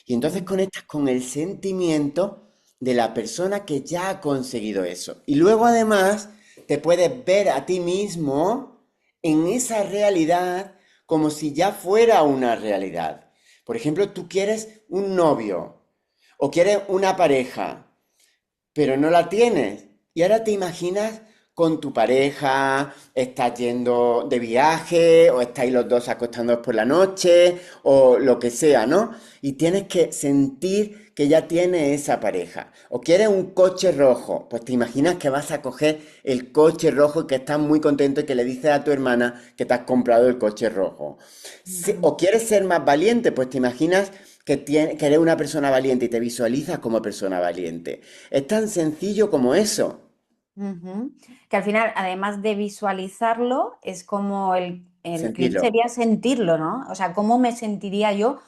Y entonces conectas con el sentimiento de la persona que ya ha conseguido eso. Y luego además te puedes ver a ti mismo en esa realidad como si ya fuera una realidad. Por ejemplo, tú quieres un novio o quieres una pareja, pero no la tienes. Y ahora te imaginas con tu pareja, estás yendo de viaje, o estáis los dos acostándoos por la noche, o lo que sea, ¿no? Y tienes que sentir que ya tienes esa pareja. O quieres un coche rojo, pues te imaginas que vas a coger el coche rojo y que estás muy contento y que le dices a tu hermana que te has comprado el coche rojo. O quieres ser más valiente, pues te imaginas que eres una persona valiente y te visualizas como persona valiente. Es tan sencillo como eso. Ujú. Que al final, además de visualizarlo, es como el clic Sentirlo. sería sentirlo, ¿no? O sea, ¿cómo me sentiría yo?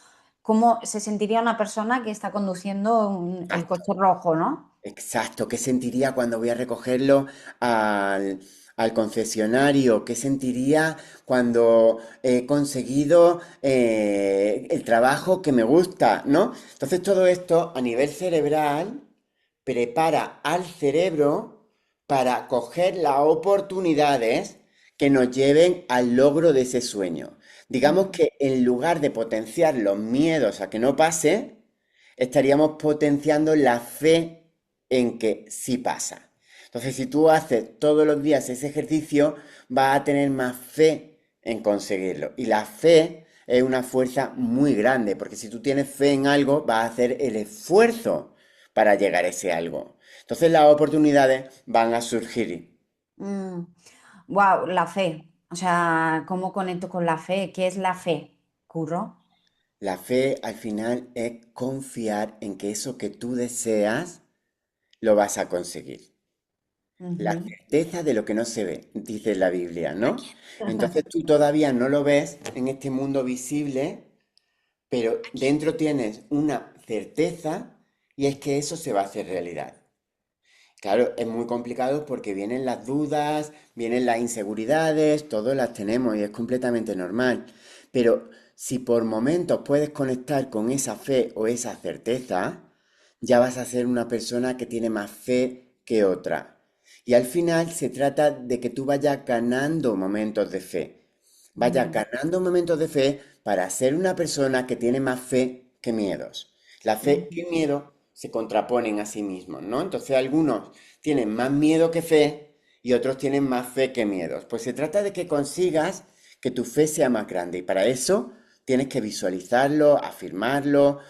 ¿Cómo se sentiría una persona que está conduciendo el Exacto. coche rojo, ¿no? Exacto. ¿Qué sentiría cuando voy a recogerlo al, al concesionario? ¿Qué sentiría cuando he conseguido el trabajo que me gusta? ¿No? Entonces todo esto a nivel cerebral prepara al cerebro para coger las oportunidades que nos lleven al logro de ese sueño. Digamos Ujú. que en lugar de potenciar los miedos a que no pase, estaríamos potenciando la fe en que sí pasa. Entonces, si tú haces todos los días ese ejercicio, vas a tener más fe en conseguirlo. Y la fe es una fuerza muy grande, porque si tú tienes fe en algo, vas a hacer el esfuerzo para llegar a ese algo. Entonces las oportunidades van a surgir. Wow, la fe. O sea, ¿cómo conecto con la fe? ¿Qué es la fe? ¿Curro? La fe al final es confiar en que eso que tú deseas lo vas a conseguir. La Ujú. certeza de lo que no se ve, dice la Biblia, ¿no? Entonces tú todavía no lo ves en este mundo visible, pero dentro tienes una certeza y es que eso se va a hacer realidad. Claro, es muy complicado porque vienen las dudas, vienen las inseguridades, todos las tenemos y es completamente normal. Pero si por momentos puedes conectar con esa fe o esa certeza, ya vas a ser una persona que tiene más fe que otra. Y al final se trata de que tú vayas ganando momentos de fe. Vayas Ujú, ganando momentos de fe para ser una persona que tiene más fe que miedos. La fe y ujú. el miedo se contraponen a sí mismos, ¿no? Entonces algunos tienen más miedo que fe y otros tienen más fe que miedos. Pues se trata de que consigas que tu fe sea más grande y para eso tienes que visualizarlo, afirmarlo,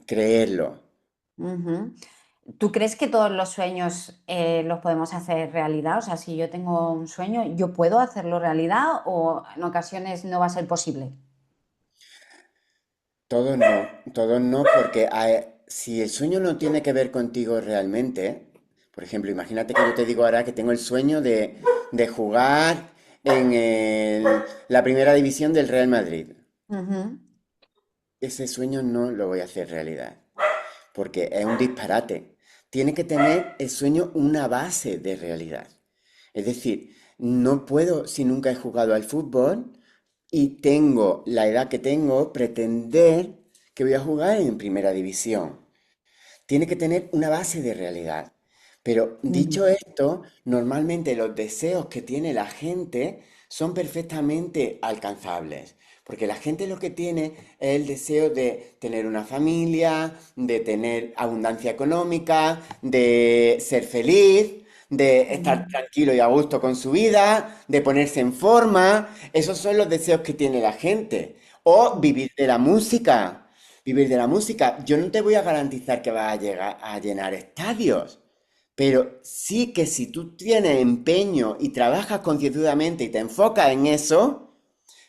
creerlo. Ujú. ¿Tú crees que todos los sueños los podemos hacer realidad? O sea, si yo tengo un sueño, ¿yo puedo hacerlo realidad o en ocasiones no va a ser posible? Todos no, porque si el sueño no tiene que ver contigo realmente, por ejemplo, imagínate que yo te digo ahora que tengo el sueño de jugar en la primera división del Real Madrid. Ujú, Ese sueño no lo voy a hacer realidad, porque es un disparate. Tiene que tener el sueño una base de realidad. Es decir, no puedo, si nunca he jugado al fútbol y tengo la edad que tengo, pretender que voy a jugar en primera división. Tiene que tener una base de realidad. Pero dicho ujú, esto, normalmente los deseos que tiene la gente son perfectamente alcanzables. Porque la gente lo que tiene es el deseo de tener una familia, de tener abundancia económica, de ser feliz, de estar ujú, tranquilo y a gusto con su vida, de ponerse en forma. Esos son los deseos que tiene la gente. O ujú, vivir de la música. Vivir de la música. Yo no te voy a garantizar que vas a llegar a llenar estadios, pero sí que si tú tienes empeño y trabajas concienzudamente y te enfocas en eso,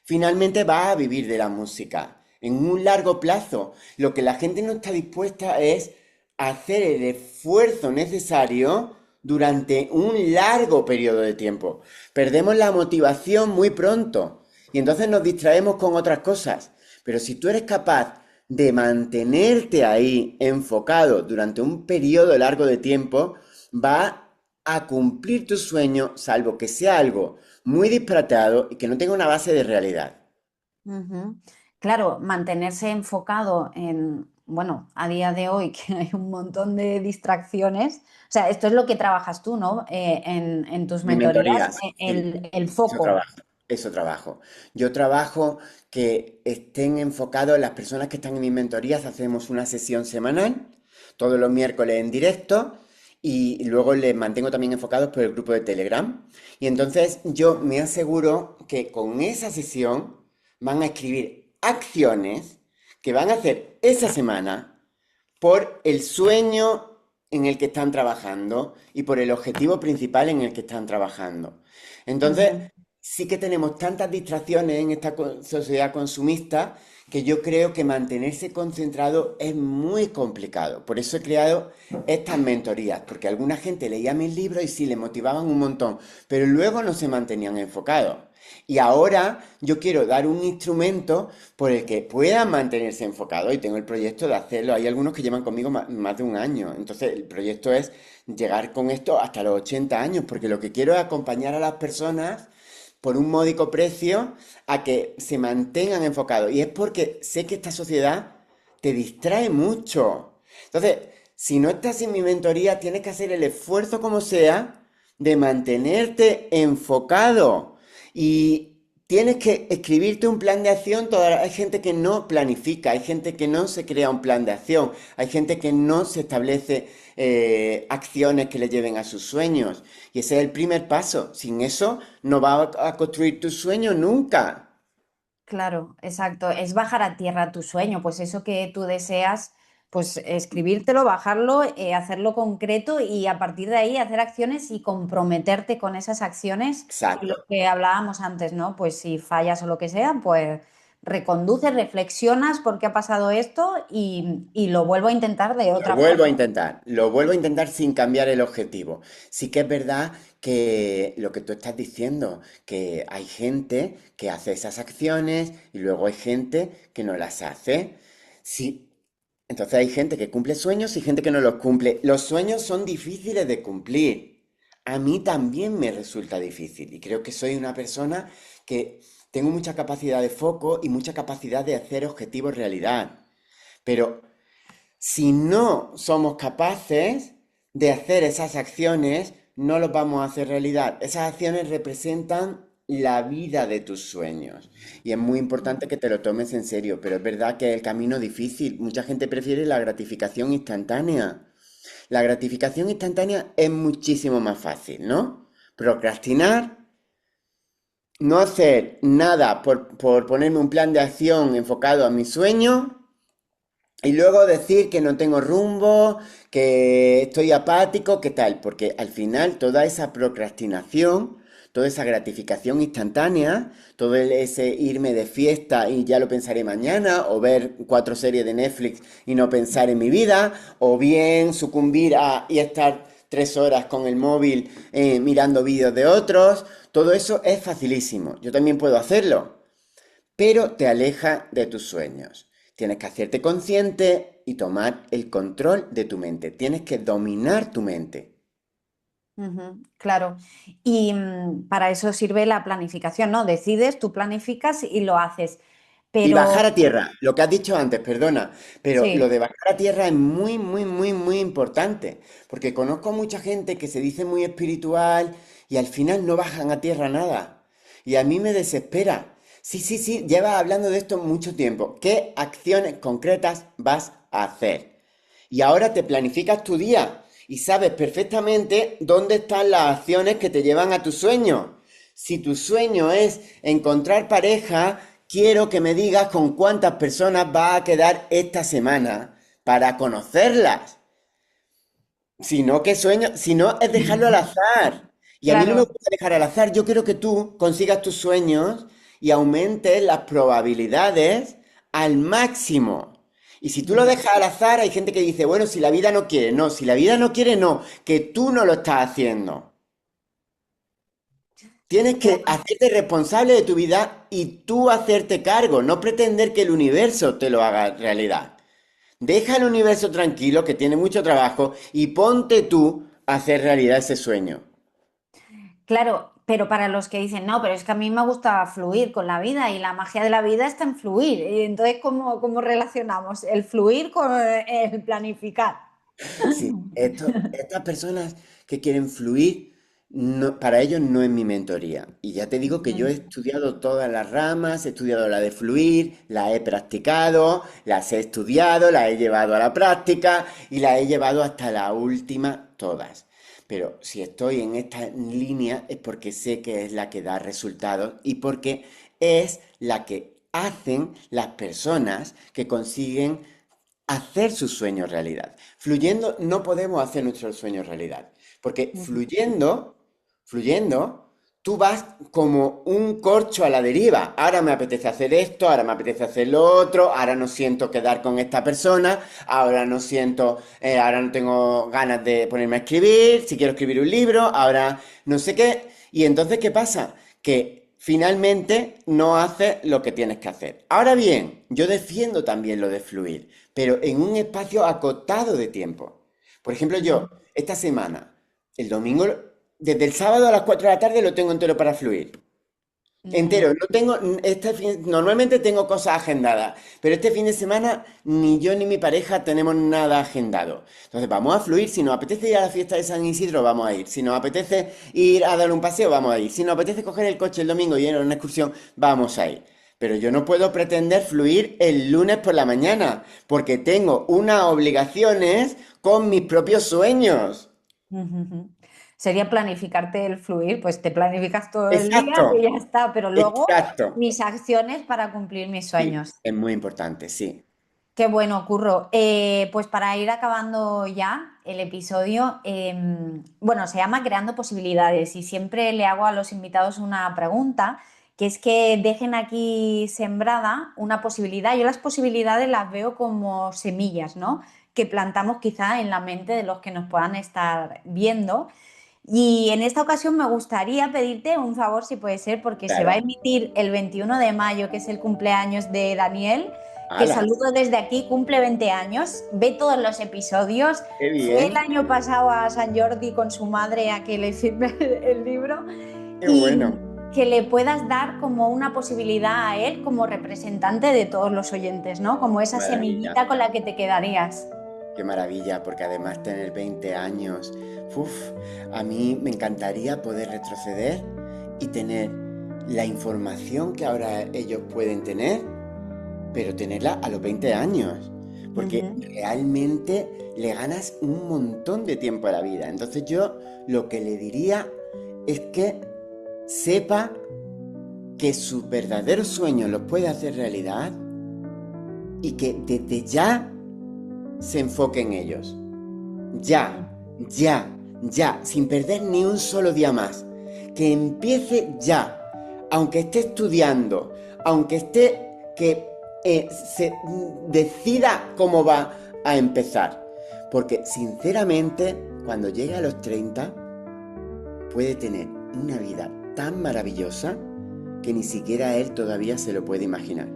finalmente vas a vivir de la música en un largo plazo. Lo que la gente no está dispuesta es a hacer el esfuerzo necesario durante un largo periodo de tiempo. Perdemos la motivación muy pronto y entonces nos distraemos con otras cosas. Pero si tú eres capaz de mantenerte ahí enfocado durante un periodo largo de tiempo, va a cumplir tu sueño, salvo que sea algo muy disparatado y que no tenga una base de realidad. Ujú. Claro, mantenerse enfocado en, bueno, a día de hoy que hay un montón de distracciones, o sea, esto es lo que trabajas tú, ¿no? En tus Mi mentorías, mentoría, sí, el eso foco. trabajo, eso trabajo. Yo trabajo que estén enfocados las personas que están en mis mentorías, hacemos una sesión semanal, todos los miércoles en directo, y luego les mantengo también enfocados por el grupo de Telegram. Y entonces yo me aseguro que con esa sesión van a escribir acciones que van a hacer esa semana por el sueño en el que están trabajando y por el objetivo principal en el que están trabajando. Entonces, Ujú. sí que tenemos tantas distracciones en esta sociedad consumista que yo creo que mantenerse concentrado es muy complicado. Por eso he creado estas mentorías, porque alguna gente leía mis libros y sí, le motivaban un montón, pero luego no se mantenían enfocados. Y ahora yo quiero dar un instrumento por el que puedan mantenerse enfocados y tengo el proyecto de hacerlo. Hay algunos que llevan conmigo más de un año. Entonces el proyecto es llegar con esto hasta los 80 años, porque lo que quiero es acompañar a las personas por un módico precio a que se mantengan enfocados. Y es porque sé que esta sociedad te distrae mucho. Entonces, si no estás en mi mentoría, tienes que hacer el esfuerzo como sea de mantenerte enfocado. Y tienes que escribirte un plan de acción. Hay gente que no planifica, hay gente que no se crea un plan de acción, hay gente que no se establece acciones que le lleven a sus sueños. Y ese es el primer paso. Sin eso no vas a construir tus sueños nunca. Claro, exacto. Es bajar a tierra tu sueño, pues eso que tú deseas, pues escribírtelo, bajarlo, hacerlo concreto y a partir de ahí hacer acciones y comprometerte con esas acciones y lo Exacto. que hablábamos antes, ¿no? Pues si fallas o lo que sea, pues reconduces, reflexionas por qué ha pasado esto y lo vuelvo a intentar de Lo otra vuelvo forma. a intentar, lo vuelvo a intentar sin cambiar el objetivo. Sí que es verdad que lo que tú estás diciendo, que hay gente que hace esas acciones y luego hay gente que no las hace. Sí, entonces hay gente que cumple sueños y gente que no los cumple. Los sueños son difíciles de cumplir. A mí también me resulta difícil y creo que soy una persona que tengo mucha capacidad de foco y mucha capacidad de hacer objetivos realidad. Pero si no somos capaces de hacer esas acciones, no los vamos a hacer realidad. Esas acciones representan la vida de tus sueños. Y es muy importante que te lo tomes en serio, pero es verdad que es el camino difícil. Mucha gente prefiere la gratificación instantánea. La gratificación instantánea es muchísimo más fácil, ¿no? Procrastinar, no hacer nada por ponerme un plan de acción enfocado a mi sueño y luego decir que no tengo rumbo, que estoy apático, ¿qué tal? Porque al final toda esa procrastinación, toda esa gratificación instantánea, todo ese irme de fiesta y ya lo pensaré mañana, o ver 4 series de Netflix y no pensar en mi vida, o bien sucumbir y estar 3 horas con el móvil mirando vídeos de otros, todo eso es facilísimo. Yo también puedo hacerlo, pero te aleja de tus sueños. Tienes que hacerte consciente y tomar el control de tu mente. Tienes que dominar tu mente. Ujú, claro. Y para eso sirve la planificación, ¿no? Decides, tú planificas y lo haces. Y Pero bajar a tierra, lo que has dicho antes, perdona, pero lo sí. de bajar a tierra es muy, muy, muy, muy importante, porque conozco mucha gente que se dice muy espiritual y al final no bajan a tierra nada. Y a mí me desespera. Sí, sí, sí, llevas hablando de esto mucho tiempo. ¿Qué acciones concretas vas a hacer? Y ahora te planificas tu día y sabes perfectamente dónde están las acciones que te llevan a tu sueño. Si tu sueño es encontrar pareja, quiero que me digas con cuántas personas vas a quedar esta semana para conocerlas. Si no, ¿qué sueño? Si no, es dejarlo al azar. Y a mí no me Claro. gusta dejar al azar. Yo quiero que tú consigas tus sueños y aumentes las probabilidades al máximo. Y si tú lo dejas al azar, hay gente que dice, bueno, si la vida no quiere, no, si la vida no quiere, no, que tú no lo estás haciendo. Tienes que hacerte responsable de tu vida y tú hacerte cargo, no pretender que el universo te lo haga realidad. Deja el universo tranquilo, que tiene mucho trabajo, y ponte tú a hacer realidad ese sueño. Claro, pero para los que dicen, no, pero es que a mí me gusta fluir con la vida y la magia de la vida está en fluir. Y entonces, ¿cómo relacionamos el fluir con el planificar? Sí, estas personas que quieren fluir, para ellos no es mi mentoría. Y ya te digo que yo he Ujú. estudiado todas las ramas, he estudiado la de fluir, la he practicado, las he estudiado, la he llevado a la práctica y la he llevado hasta la última, todas. Pero si estoy en esta línea es porque sé que es la que da resultados y porque es la que hacen las personas que consiguen hacer sus sueños realidad. Fluyendo no podemos hacer nuestros sueños realidad, porque Ujú. fluyendo, tú vas como un corcho a la deriva. Ahora me apetece hacer esto, ahora me apetece hacer lo otro, ahora no siento quedar con esta persona, ahora no siento, ahora no tengo ganas de ponerme a escribir, si quiero escribir un libro, ahora no sé qué. Y entonces, ¿qué pasa? Que finalmente no haces lo que tienes que hacer. Ahora bien, yo defiendo también lo de fluir, pero en un espacio acotado de tiempo. Por ejemplo, yo, esta semana, el domingo, desde el sábado a las 4 de la tarde lo tengo entero para fluir. Ujú. Entero, no tengo, normalmente tengo cosas agendadas, pero este fin de semana ni yo ni mi pareja tenemos nada agendado. Entonces vamos a fluir, si nos apetece ir a la fiesta de San Isidro, vamos a ir. Si nos apetece ir a dar un paseo, vamos a ir. Si nos apetece coger el coche el domingo y ir a una excursión, vamos a ir. Pero yo no puedo pretender fluir el lunes por la mañana, porque tengo unas obligaciones con mis propios sueños. Ujú. Sería planificarte el fluir, pues te planificas todo el día Exacto, y ya está, pero luego exacto. mis acciones para cumplir mis Sí, sueños. es muy importante, sí. Qué bueno, Curro. Pues para ir acabando ya el episodio, bueno, se llama Creando Posibilidades y siempre le hago a los invitados una pregunta, que es que dejen aquí sembrada una posibilidad. Yo las posibilidades las veo como semillas, ¿no? Que plantamos quizá en la mente de los que nos puedan estar viendo. Y en esta ocasión me gustaría pedirte un favor, si puede ser, porque se va a Claro. emitir el 21 de mayo, que es el cumpleaños de Daniel, que ¡Hala! saludo desde aquí, cumple 20 años, ve todos los episodios, ¡Qué fue el bien! año pasado a San Jordi con su madre a que le firme el libro ¡Qué y bueno! que le puedas dar como una posibilidad a él como representante de todos los oyentes, ¿no? Como ¡Qué esa maravilla! semillita con la que te quedarías. ¡Qué maravilla! Porque además tener 20 años, uf, a mí me encantaría poder retroceder y tener la información que ahora ellos pueden tener, pero tenerla a los 20 años. Porque Ujú. realmente le ganas un montón de tiempo a la vida. Entonces yo lo que le diría es que sepa que sus verdaderos sueños los puede hacer realidad y que desde ya se enfoque en ellos. Ya, ya, ya, sin perder ni un solo día más. Que empiece ya, aunque esté estudiando, aunque esté, que se decida cómo va a empezar. Porque sinceramente, cuando llegue a los 30 puede tener una vida tan maravillosa que ni siquiera él todavía se lo puede imaginar.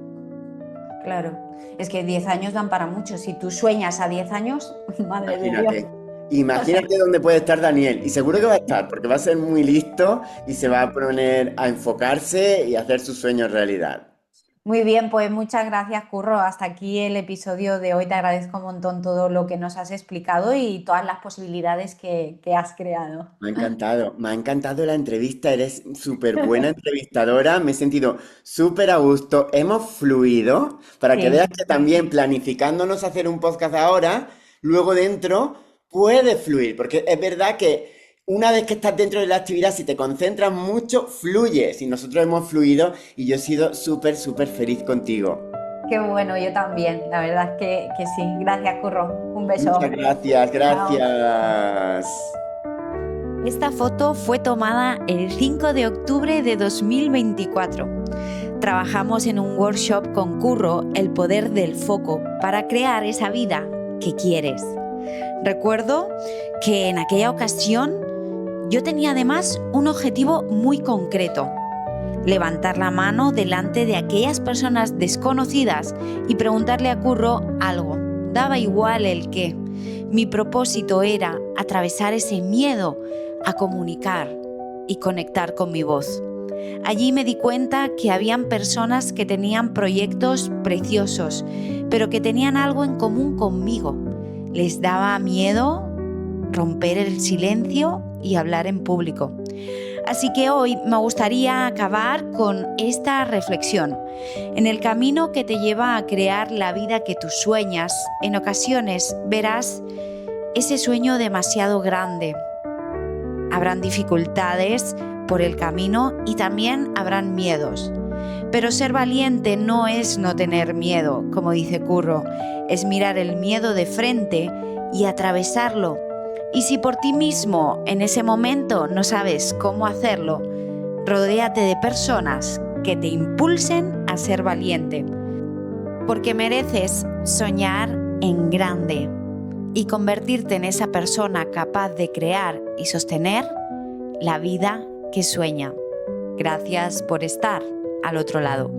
Claro, es que 10 años dan para mucho. Si tú sueñas a 10 años, madre de Dios. Imagínate. Imagínate dónde puede estar Daniel. Y seguro que va a estar, porque va a ser muy listo y se va a poner a enfocarse y a hacer sus sueños realidad. Muy bien, pues muchas gracias, Curro. Hasta aquí el episodio de hoy. Te agradezco un montón todo lo que nos has explicado y todas las posibilidades que has creado. Me ha encantado la entrevista, eres súper buena entrevistadora, me he sentido súper a gusto, hemos fluido, para que veas Sí, que también planificándonos hacer un podcast ahora, luego dentro puede fluir, porque es verdad que una vez que estás dentro de la actividad, si te concentras mucho, fluyes, y nosotros hemos fluido y yo he sido súper, súper feliz contigo. qué bueno, yo también. La verdad es que sí. Gracias, Curro. Un Muchas beso. gracias, Chao. gracias. Esta foto fue tomada el 5 de octubre de 2024. trabajamos en un workshop con Curro el poder del foco para crear esa vida que quieres. Recuerdo que en aquella ocasión yo tenía además un objetivo muy concreto: levantar la mano delante de aquellas personas desconocidas y preguntarle a Curro algo. Daba igual el qué. Mi propósito era atravesar ese miedo a comunicar y conectar con mi voz. Allí me di cuenta que habían personas que tenían proyectos preciosos, pero que tenían algo en común conmigo. Les daba miedo romper el silencio y hablar en público. Así que hoy me gustaría acabar con esta reflexión. En el camino que te lleva a crear la vida que tú sueñas, en ocasiones verás ese sueño demasiado grande. Habrán dificultades por el camino y también habrán miedos. Pero ser valiente no es no tener miedo, como dice Curro, es mirar el miedo de frente y atravesarlo. Y si por ti mismo en ese momento no sabes cómo hacerlo, rodéate de personas que te impulsen a ser valiente, porque mereces soñar en grande y convertirte en esa persona capaz de crear y sostener la vida que sueña. Gracias por estar al otro lado.